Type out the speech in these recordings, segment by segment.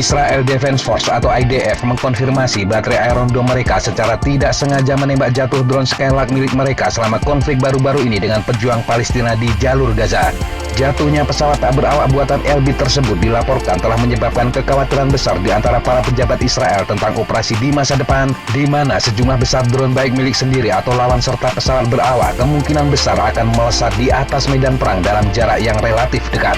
Israel Defense Force atau IDF mengkonfirmasi baterai Iron Dome mereka secara tidak sengaja menembak jatuh drone Skylark milik mereka selama konflik baru-baru ini dengan pejuang Palestina di jalur Gaza. Jatuhnya pesawat tak berawak buatan Elbit tersebut dilaporkan telah menyebabkan kekhawatiran besar di antara para pejabat Israel tentang operasi di masa depan, di mana sejumlah besar drone baik milik sendiri atau lawan serta pesawat berawak kemungkinan besar akan melesat di atas medan perang dalam jarak yang relatif dekat.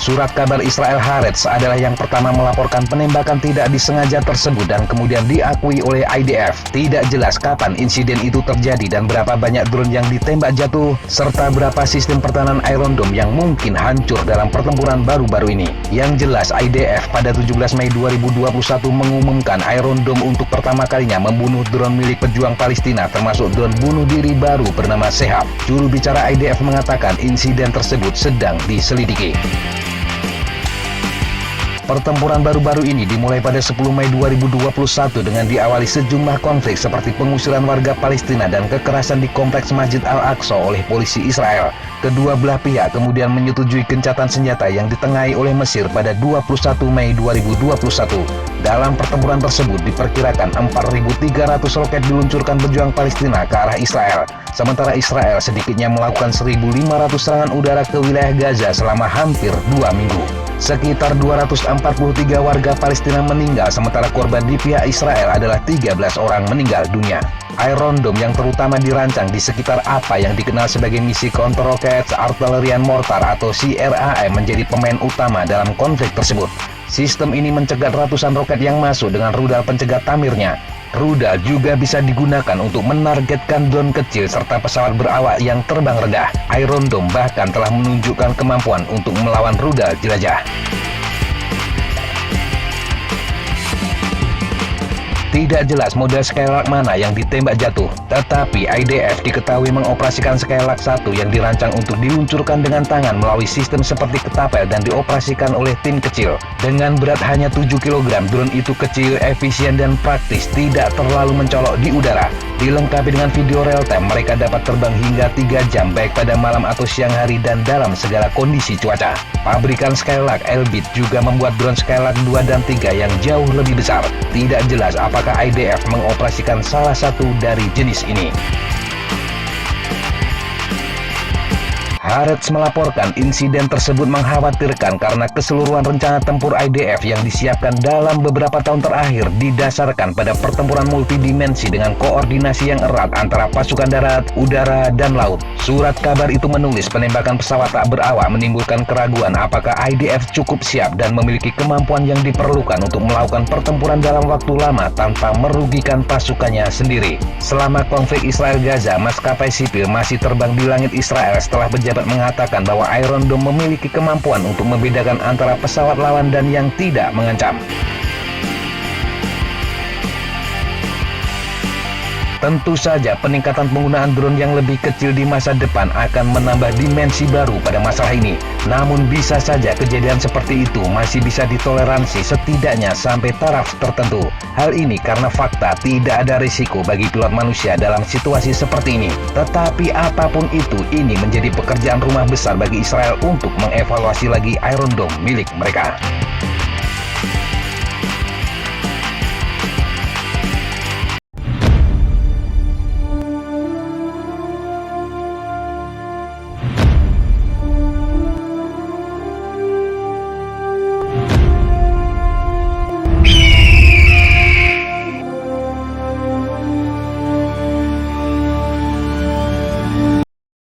Surat kabar Israel Haaretz adalah yang pertama melaporkan penembakan tidak disengaja tersebut dan kemudian diakui oleh IDF. Tidak jelas kapan insiden itu terjadi dan berapa banyak drone yang ditembak jatuh, serta berapa sistem pertahanan Iron Dome yang mungkin hancur dalam pertempuran baru-baru ini. Yang jelas IDF pada 17 Mei 2021 mengumumkan Iron Dome untuk pertama kalinya membunuh drone milik pejuang Palestina termasuk drone bunuh diri baru bernama Sehab. Juru bicara IDF mengatakan insiden tersebut sedang diselidiki. Pertempuran baru-baru ini dimulai pada 10 Mei 2021 dengan diawali sejumlah konflik seperti pengusiran warga Palestina dan kekerasan di kompleks Masjid Al-Aqsa oleh polisi Israel. Kedua belah pihak kemudian menyetujui gencatan senjata yang ditengahi oleh Mesir pada 21 Mei 2021. Dalam pertempuran tersebut diperkirakan 4.300 roket diluncurkan pejuang Palestina ke arah Israel. Sementara Israel sedikitnya melakukan 1.500 serangan udara ke wilayah Gaza selama hampir 2 minggu. Sekitar 243 warga Palestina meninggal, sementara korban di pihak Israel adalah 13 orang meninggal dunia. Iron Dome yang terutama dirancang di sekitar apa yang dikenal sebagai misi counter rocket artillerian mortar atau CRAM menjadi pemain utama dalam konflik tersebut. Sistem ini mencegat ratusan roket yang masuk dengan rudal pencegat tamirnya. Rudal juga bisa digunakan untuk menargetkan drone kecil serta pesawat berawak yang terbang rendah. Iron Dome bahkan telah menunjukkan kemampuan untuk melawan rudal jelajah. Tidak jelas model Skylark mana yang ditembak jatuh, tetapi IDF diketahui mengoperasikan Skylark 1 yang dirancang untuk diluncurkan dengan tangan melalui sistem seperti ketapel dan dioperasikan oleh tim kecil. Dengan berat hanya 7 kg, drone itu kecil, efisien dan praktis, tidak terlalu mencolok di udara. Dilengkapi dengan video real time, mereka dapat terbang hingga 3 jam baik pada malam atau siang hari dan dalam segala kondisi cuaca. Pabrikan Skylark Elbit juga membuat drone Skylark 2 dan 3 yang jauh lebih besar. Tidak jelas apakah IDF mengoperasikan salah satu dari jenis ini. Haaretz melaporkan insiden tersebut mengkhawatirkan karena keseluruhan rencana tempur IDF yang disiapkan dalam beberapa tahun terakhir didasarkan pada pertempuran multidimensi dengan koordinasi yang erat antara pasukan darat, udara, dan laut. Surat kabar itu menulis penembakan pesawat tak berawak menimbulkan keraguan apakah IDF cukup siap dan memiliki kemampuan yang diperlukan untuk melakukan pertempuran dalam waktu lama tanpa merugikan pasukannya sendiri. Selama konflik Israel-Gaza, maskapai sipil masih terbang di langit Israel setelah pejabat mengatakan bahwa Iron Dome memiliki kemampuan untuk membedakan antara pesawat lawan dan yang tidak mengancam. Tentu saja peningkatan penggunaan drone yang lebih kecil di masa depan akan menambah dimensi baru pada masalah ini. Namun bisa saja kejadian seperti itu masih bisa ditoleransi setidaknya sampai taraf tertentu. Hal ini karena fakta tidak ada risiko bagi pilot manusia dalam situasi seperti ini. Tetapi apapun itu, ini menjadi pekerjaan rumah besar bagi Israel untuk mengevaluasi lagi Iron Dome milik mereka.